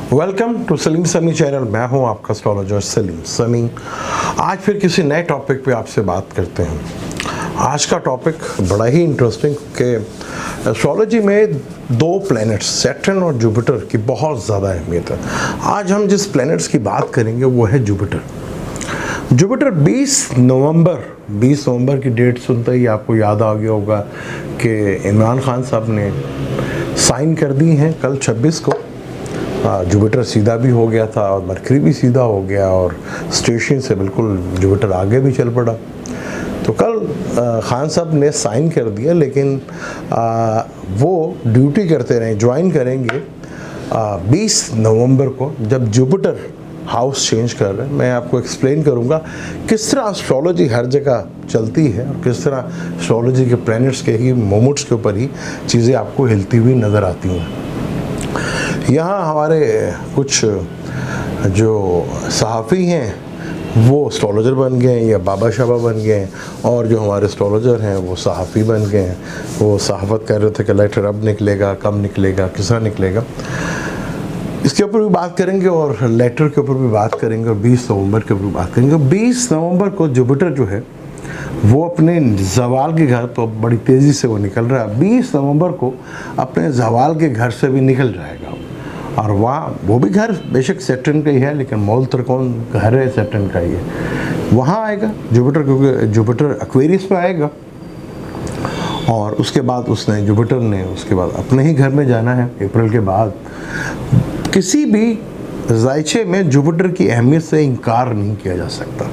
Welcome to Salim समी channel. मैं हूं आपका एस्ट्रोलॉजर सलीम समी। आज फिर किसी नए टॉपिक पे आपसे बात करते हैं। आज का टॉपिक बड़ा ही इंटरेस्टिंग कि एस्ट्रोलॉजी में दो प्लैनेट्स सैटर्न और जुपिटर की बहुत ज़्यादा अहमियत है। आज हम जिस प्लैनेट्स की बात करेंगे वो है जुपिटर। जुपिटर 20 नवंबर की डेट सुनते ही आपको याद आ गया होगा कि इमरान खान साहब ने साइन कर दी हैं कल 26 को। जुपिटर सीधा भी हो गया था और मरकरी भी सीधा हो गया और स्टेशन से बिल्कुल जुपिटर आगे भी चल पड़ा। तो कल खान साहब ने साइन कर दिया, लेकिन वो ड्यूटी करते रहे, ज्वाइन करेंगे 20 नवंबर को जब जुपिटर हाउस चेंज कर रहे हैं। मैं आपको एक्सप्लेन करूंगा किस तरह एस्ट्रोलॉजी हर जगह चलती है और किस तरह एस्ट्रोलॉजी के प्लैनेट्स के ही मोमेंट्स के ऊपर ही चीज़ें आपको हिलती हुई नज़र आती हैं। यहाँ हमारे कुछ जो सहाफ़ी हैं वो एस्ट्रोलॉजर बन गए हैं या बाबा शाबा बन गए हैं, और जो हमारे एस्ट्रोलॉजर हैं वो सहाफ़ी बन गए हैं। वो सहाफ़त कर रहे थे कि लेटर अब निकलेगा, कब निकलेगा, किस तरह निकलेगा, इसके ऊपर भी बात करेंगे और लेटर के ऊपर भी बात करेंगे और 20 नवंबर के ऊपर भी बात करेंगे। 20 नवंबर को जुपिटर जो है वो अपने ज़वाल के घर, तो बड़ी तेज़ी से वो निकल रहा है। 20 नवंबर को अपने ज़वाल के घर से भी निकल जाएगा और वहाँ वो भी घर बेशक सैटर्न का ही है, लेकिन मूल त्रिकोण घर है सैटर्न का ही है, वहाँ आएगा जुपिटर, क्योंकि जुपिटर एक्वेरियस में आएगा। और उसके बाद जुपिटर ने उसके बाद अपने ही घर में जाना है। अप्रैल के बाद किसी भी जायचे में जुपिटर की अहमियत से इनकार नहीं किया जा सकता।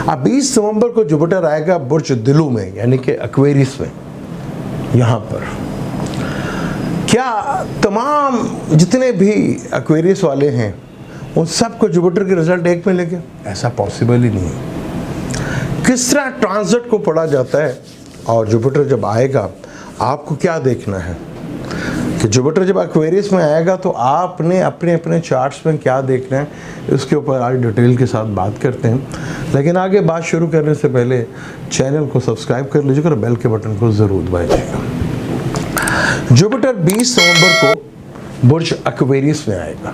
अब 20 नवंबर को जुपिटर आएगा बुर्ज दिलू में, यानी कि एक्वेरियस में। यहाँ पर क्या तमाम जितने भी एक्वेरियस वाले हैं उन सबको जुपिटर के रिजल्ट एक में लेके? ऐसा पॉसिबल ही नहीं है। किस तरह ट्रांजिट को पढ़ा जाता है और जुपिटर जब आएगा आपको क्या देखना है कि जुपिटर जब एक्वेरियस में आएगा तो आपने अपने अपने चार्ट्स में क्या देखना है, इसके ऊपर आज डिटेल के साथ बात करते हैं। लेकिन आगे बात शुरू करने से पहले चैनल को सब्सक्राइब कर लीजिएगा और बेल के बटन को ज़रूर दबाइएगा। जुपिटर 20 नवंबर को बुर्ज एक्वेरियस में आएगा।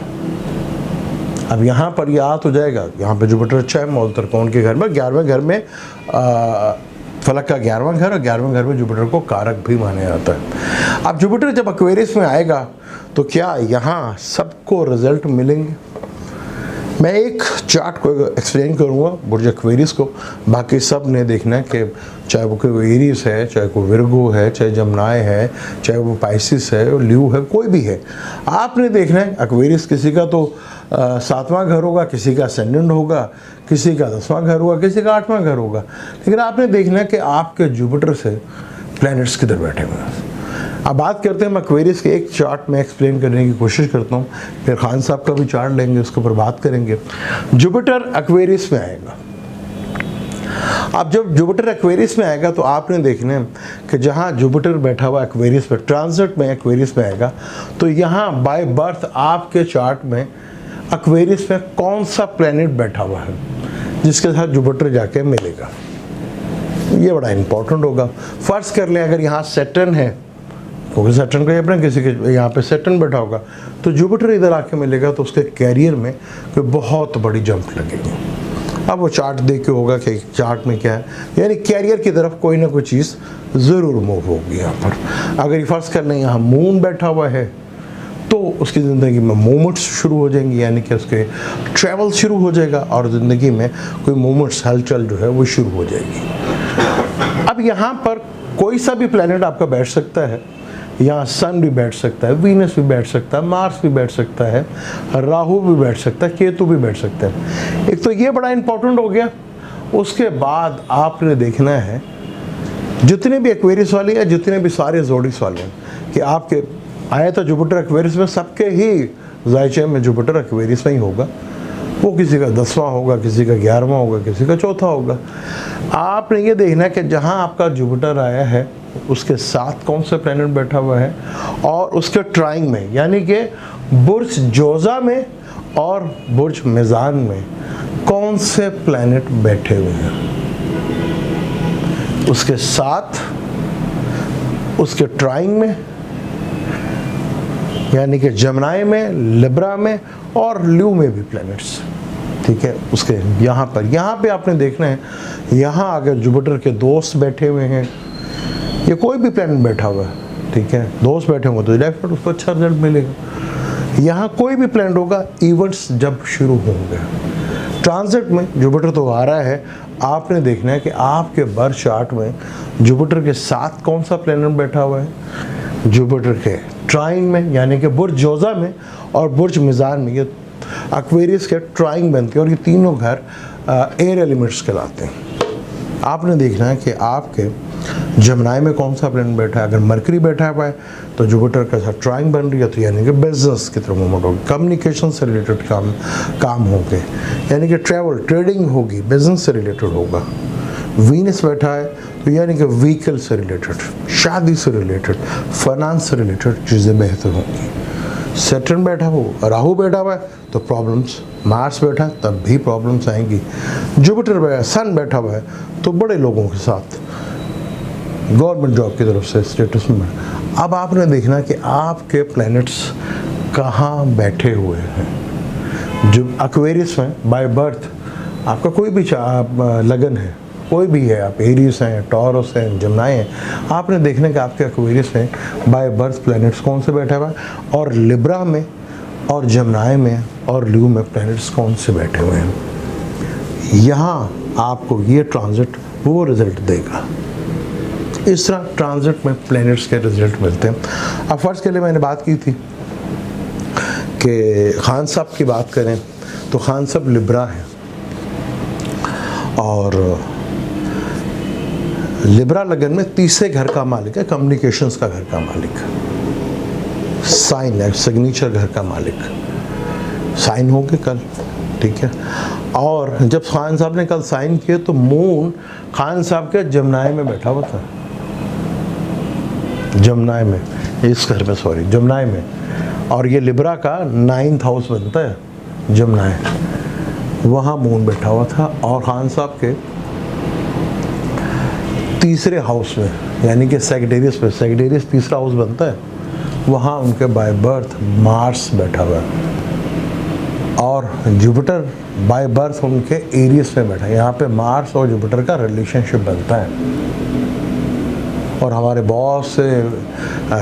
अब यहाँ पर याद हो जाएगा, यहाँ पे जुपिटर अच्छा है मूल त्रिकोण के घर में, 11वें घर में फलक का 11वां घर, और 11वें घर में जुपिटर को कारक भी माना जाता है। अब जुपिटर जब एक्वेरियस में आएगा तो क्या यहाँ सबको रिजल्ट मिलेंगे? मैं एक चार्ट को एक्सप्लेन करूँगा बुर्ज एक्वेरियस को, बाकी सब ने देखना है कि चाहे वो कोई एरीज है, चाहे कोई विर्गो है, चाहे जमनाय है, चाहे वो पाइसिस है, ल्यू है, कोई भी है, आपने देखना है। एक्वेरियस किसी का तो 7वां घर होगा, किसी का असेंडेंट होगा, किसी का 10वां घर होगा, किसी का 8वां घर होगा, लेकिन आपने देखना है कि आपके जुपिटर से प्लैनेट्स किधर बैठे हुए हैं। अब बात करते हैं, मैं एक्वेरियस के एक चार्ट में एक्सप्लेन करने की कोशिश करता हूँ, फिर खान साहब का भी चार्ट लेंगे, उसके ऊपर बात करेंगे। जुपिटर एक्वेरियस में आएगा। अब जब जुपिटर एक्वेरियस में आएगा तो आपने देखना है कि जहाँ जुपिटर बैठा हुआ एक्वेरियस में, ट्रांजिट में एक्वेरियस में आएगा, तो यहाँ बाय बर्थ आपके चार्ट में एक्वेरियस में कौन सा प्लैनेट बैठा हुआ है जिसके साथ जुपिटर जाके मिलेगा। ये बड़ा इंपॉर्टेंट होगा। फर्ज कर लें अगर यहाँ सैटर्न है, क्योंकि सैटर्न का अपना किसी के यहाँ पे सैटर्न बैठा होगा, तो जुपिटर इधर आके मिलेगा तो उसके कैरियर में कोई बहुत बड़ी जंप लगेगी। अब वो चार्ट देख के होगा कि चार्ट में क्या है, यानी कैरियर की तरफ कोई ना कोई चीज़ ज़रूर मूव होगी। यहाँ पर अगर ये फर्ज कर लें यहाँ मून बैठा हुआ है तो उसकी ज़िंदगी में मूवमेंट्स शुरू हो जाएंगी, यानी कि उसके ट्रैवल शुरू हो जाएगा और ज़िंदगी में कोई मूवमेंट्स, हलचल जो है वो शुरू हो जाएगी। अब यहाँ पर कोई सा भी प्लैनेट आपका बैठ सकता है, यहाँ सन भी बैठ सकता है, वीनस भी बैठ सकता है, मार्स भी बैठ सकता है, राहु भी बैठ सकता है, केतु भी बैठ सकता है। एक तो ये बड़ा इंपॉर्टेंट हो गया। उसके बाद आपने देखना है जितने भी एक्वेरियस वाले या जितने भी सारे जोडिक्स वाले हैं कि आपके आया तो जुपिटर एक्वेरियस में, सबके ही जायचे में जुपिटर एक्वेरियस में ही होगा। वो किसी का 10वां होगा, किसी का 11वां होगा, किसी का 4था होगा। आपने ये देखना है कि जहाँ आपका जुपिटर आया है उसके साथ कौन सा प्लैनेट बैठा हुआ है और उसके ट्राइंग में, यानी कि बुर्ज जोजा में और बुर्ज मिजान में कौन से प्लैनेट बैठे हुए हैं, उसके साथ उसके ट्राइंग में यानी कि जमनाई में, लिब्रा में और ल्यू में भी प्लैनेट्स, ठीक है। उसके यहाँ पे आपने देखना है, यहाँ अगर जुपिटर के दोस्त बैठे हुए हैं या कोई भी प्लैनेट बैठा हुआ है, ठीक है, दोस्त बैठे होंगे तो डेफिनेट उसको अच्छा रिजल्ट मिलेगा। यहाँ कोई भी प्लैनेट होगा, इवेंट्स जब शुरू होंगे ट्रांजिट में, जुपिटर तो आ रहा है, आपने देखना है कि आपके बर्थ चार्ट में जुपिटर के साथ कौन सा प्लैनेट बैठा हुआ है। जुपिटर के ट्राइन में यानी कि बुर्ज जोजा में और बुर्ज मिजान में, ये एक्वेरियस के ट्राइंग बनते हैं और ये तीनों घर एयर एलिमेंट्स कहलाते हैं। आपने देखना है कि आपके जमनाई में कौन सा प्लैनेट बैठा है। अगर मरकरी बैठा हुआ है तो जुपिटर के साथ ट्राइंग बन रही है, तो यानी कि बिजनेस की तरफ मूवमेंट होगी, कम्युनिकेशन से रिलेटेड काम होंगे, यानी कि ट्रैवल ट्रेडिंग होगी, बिजनेस से रिलेटेड होगा। वीनस बैठा है तो यानी कि व्हीकल से रिलेटेड, शादी से रिलेटेड, फाइनेंस से रिलेटेड चीज़ें बेहतर होंगी। सैटर्न बैठा हो, राहु बैठा हुआ है तो प्रॉब्लम्स, मार्स बैठा तब भी प्रॉब्लम्स आएंगी। जुपिटर बैठा, सन बैठा हुआ है तो बड़े लोगों के साथ, गवर्नमेंट जॉब की तरफ से स्टेटस में। अब आपने देखना कि आपके प्लैनेट्स कहाँ बैठे हुए हैं। जो एक्वेरियस में बाय बर्थ आपका कोई भी लगन है, कोई भी है, आप एरियस हैं, टॉरस हैं, जमनाई हैं, आपने देखना कि आपके एक्वेरियस में बाय बर्थ प्लैनेट्स कौन से बैठे हुए हैं और लिब्रा में और जमनाई में और ल्यू में प्लैनेट्स कौन से बैठे हुए हैं। यहाँ आपको ये ट्रांजिट वो रिजल्ट देगा। इस तरह ट्रांजिट में प्लैनेट्स के रिजल्ट मिलते हैं। अब फर्स्ट के लिए मैंने बात की थी कि खान साहब की बात करें तो खान साहब लिब्रा हैं और लिब्रा लगन में तीसरे घर का मालिक है, कम्युनिकेशंस का घर का मालिक, साइन है, सिग्नेचर घर का मालिक, साइन होंगे कल, ठीक है। और जब खान साहब ने कल साइन किए तो मून खान साहब के जमनाई में बैठा हुआ था, जमनाई में, इस घर में, सॉरी जमनाई में, और ये लिब्रा का 9th हाउस बनता है जमनाई, वहाँ मून बैठा हुआ था। और खान साहब के तीसरे हाउस में यानी कि सेक्रेटेरियस पे, सेक्रेटेरियस तीसरा हाउस बनता है, वहाँ उनके बाय बर्थ मार्स बैठा हुआ है और जुपिटर बाय बर्थ उनके एरियस में बैठा है। यहाँ पे मार्स और जुपिटर का रिलेशनशिप बनता है। और हमारे बहुत से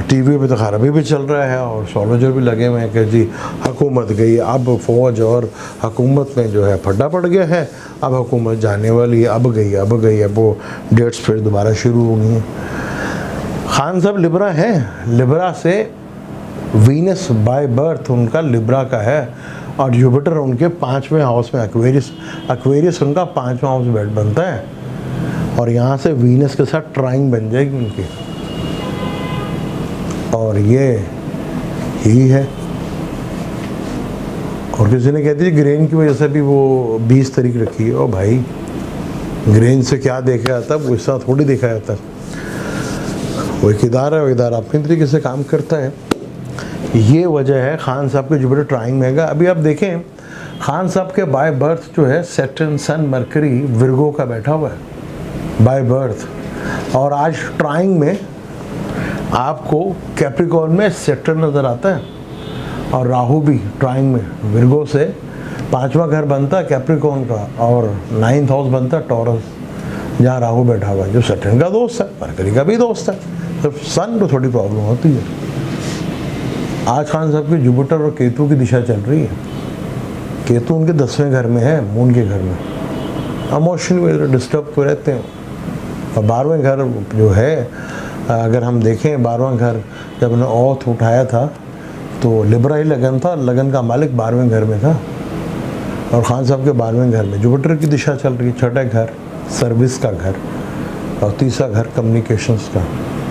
टीवी पे तो खराबी भी चल रहा है और एस्ट्रोलॉजर भी लगे हुए हैं कि जी हुकूमत गई, अब फ़ौज और हुकूमत में जो है फड्डा पड़ गया है, अब हुकूमत जाने वाली है, अब गई, अब वो डेट्स फिर दोबारा शुरू हो गई हैं। खान साहब लिब्रा हैं, लिब्रा से वीनस बाय बर्थ उनका लिब्रा का है और जुपिटर उनके 5वें हाउस में, एक्वेरियस उनका 5वां हाउस बनता है और यहाँ से वीनस के साथ ट्राइंग बन जाएगी उनकी, और ये ही है। और किसी ने कहती है ग्रेन की वजह से भी वो 20 तारीख रखी है। ओ भाई, ग्रेन से क्या देखा जाता है, वो इस तरह थोड़ी देखा जाता है। वो एक इदारा है, वो इदारा अपनी तरीके से काम करता है। ये वजह है खान साहब के जुपिटर ट्राइंग में है। अभी आप देखें खान साहब के बाय बर्थ जो है सैटर्न, सन, मरकरी विर्गो का बैठा हुआ है बाय बर्थ, और आज ट्राइंग में आपको कैप्रिकॉर्न में सैटर्न नज़र आता है और राहु भी ट्राइंग में विर्गो से 5वां घर बनता है कैप्रिकॉर्न का और 9th हाउस बनता है टॉरस, जहाँ राहु बैठा हुआ है जो सैटर्न का दोस्त है, मरकरी का भी दोस्त है। तो सन को थोड़ी प्रॉब्लम होती है। आज खान साहब की जुपिटर और केतु की दिशा चल रही है। केतु उनके 10वें घर में है, मून के घर में, इमोशनली डिस्टर्ब तो रहते हैं। और 12वें घर जो है, अगर हम देखें 12वां घर जब उन्होंने औथ उठाया था तो लिब्रा ही लगन था, लगन का मालिक 12वें घर में था और खान साहब के 12वें घर में जुपिटर की दिशा चल रही है। 6ठा घर सर्विस का घर और तीसरा घर कम्युनिकेशंस का,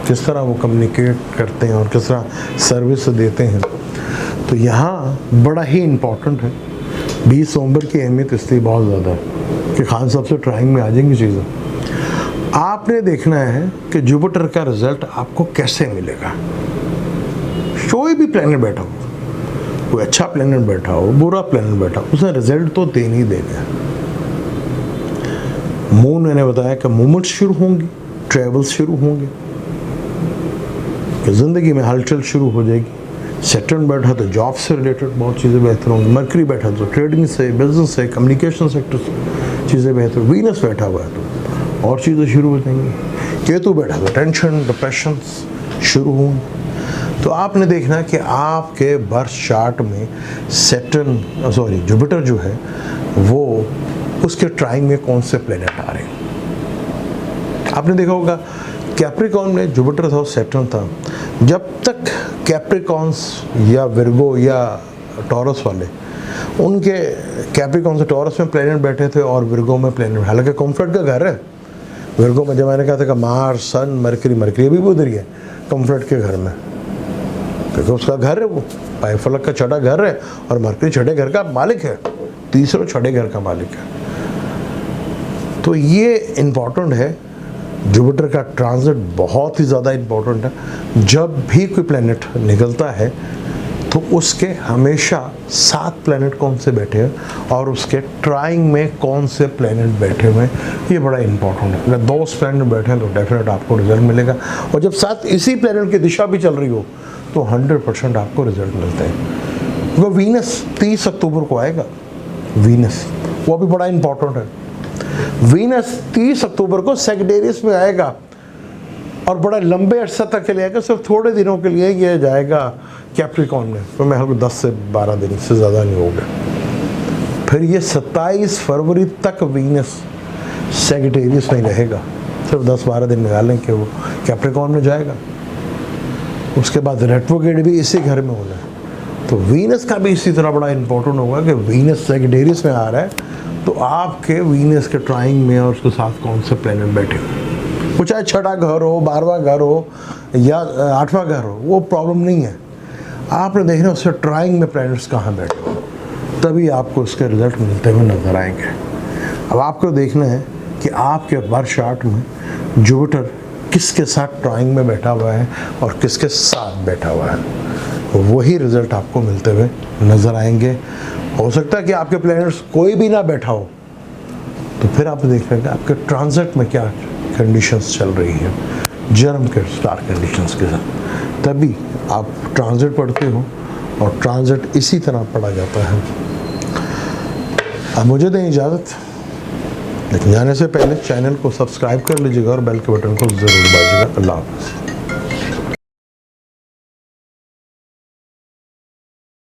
किस तरह वो कम्युनिकेट करते हैं और किस तरह सर्विस देते हैं। तो यहाँ बड़ा ही इम्पोर्टेंट है। 20 नवंबर की अहमियत इसलिए बहुत ज़्यादा है कि खान साहब से ट्राइंग में आ जाएंगी चीज़ें। आपने देखना है कि जुपिटर का रिजल्ट आपको कैसे मिलेगा। कोई भी प्लैनेट बैठा हो, कोई अच्छा प्लैनेट बैठा हो, बुरा प्लैनेट बैठा हो, उसे रिजल्ट तो देने ही देगा। मून मैंने बताया कि मूवमेंट्स शुरू होंगी, ट्रैवल्स शुरू होंगे, कि ज़िंदगी में हलचल शुरू हो जाएगी, सैटर्न बैठा तो जॉब से रिलेटेड बहुत चीज़ें बेहतर होंगी, मरकरी बैठा तो ट्रेडिंग से, बिजनेस से, कम्युनिकेशन सेक्टर से चीज़ें बेहतर, वीनस बैठा हुआ है तो और चीज़ें शुरू हो जाएंगी, केतु बैठा तो टेंशन डिप्रेशन शुरू होंगे। तो आपने देखना कि आपके बर्थ चार्ट में जुपिटर जो है वो उसके ट्राइंग में कौन से प्लेनेट आ रहे हैं। आपने देखा होगा कैप्रिकॉर्न में जुपिटर था और सैटर्न था। जब तक कैप्रिकॉर्न्स या विर्गो या टॉरस वाले उनके कैप्रिकॉर्न से टॉरस में प्लेनेट बैठे थे और विर्गो में प्लेनेट, हालांकि कॉम्फर्ट का घर है विर्गो में, जब मैंने कहा था कि मार्स सन मरकरी अभी भी उधर ही है कॉम्फर्ट के घर में, क्योंकि उसका घर है, वो पाइफलक का छठा घर है और मरकरी छठे घर का मालिक है, तीसरे छठे घर का मालिक है। तो ये इम्पॉर्टेंट है, जुपिटर का ट्रांजिट बहुत ही ज़्यादा इम्पोर्टेंट है। जब भी कोई प्लेनेट निकलता है तो उसके हमेशा 7 प्लेनेट कौन से बैठे हैं और उसके ट्राइंग में कौन से प्लेनेट बैठे हुए हैं, ये बड़ा इम्पोर्टेंट है। अगर 2 प्लेनेट बैठे हैं तो डेफिनेट आपको रिजल्ट मिलेगा, और जब 7 इसी प्लेनेट की दिशा भी चल रही हो तो 100% आपको रिजल्ट मिलता है। वो वीनस 30 अक्टूबर को आएगा, वीनस वो भी बड़ा इम्पोर्टेंट है। वीनस 30 अक्टूबर को सैजिटेरियस में आएगा और बड़ा लंबे अरसा तक के लिए आएगा, सिर्फ थोड़े दिनों के लिए ये जाएगा कैप्रिकॉर्न में, तो मैं 10 से 12 दिन से ज़्यादा नहीं होगा। फिर ये 27 फरवरी तक वीनस सैजिटेरियस में रहेगा, सिर्फ 10-12 दिन निकालें कि वो कैप्रिकॉर्न में जाएगा। उसके बाद रेट्रोग्रेड भी इसी घर में होना है, तो वीनस का भी इसी तरह बड़ा इंपॉर्टेंट होगा कि वीनस सैजिटेरियस में आ रहा है तो आपके वीनस के ट्राइंग में और उसके साथ कौन से प्लेनेट बैठे हो, वो चाहे छठा घर हो, 12वां घर हो या 8वां घर हो, वो प्रॉब्लम नहीं है। आपने देखना उससे ट्राइंग में प्लैनेट्स कहाँ बैठे हो, तभी आपको उसके रिजल्ट मिलते हुए नजर आएंगे। अब आपको देखना है कि आपके बर्थ चार्ट में जुपिटर किसके साथ ट्राइंग में बैठा हुआ है और किसके साथ बैठा हुआ है, वही रिजल्ट आपको मिलते हुए नजर आएंगे। हो सकता है कि आपके प्लैनेट्स कोई भी ना बैठा हो, तो फिर आप देख लेंगे आपके ट्रांजिट में क्या कंडीशंस चल रही है, जन्म के स्टार कंडीशंस के साथ, तभी आप ट्रांजिट पढ़ते हो और ट्रांजिट इसी तरह पढ़ा जाता है। अब मुझे दें इजाज़त, लेकिन जाने से पहले चैनल को सब्सक्राइब कर लीजिएगा और बेल के बटन को ज़रूर दबाइएगा। अल्लाह हाफ़िज़।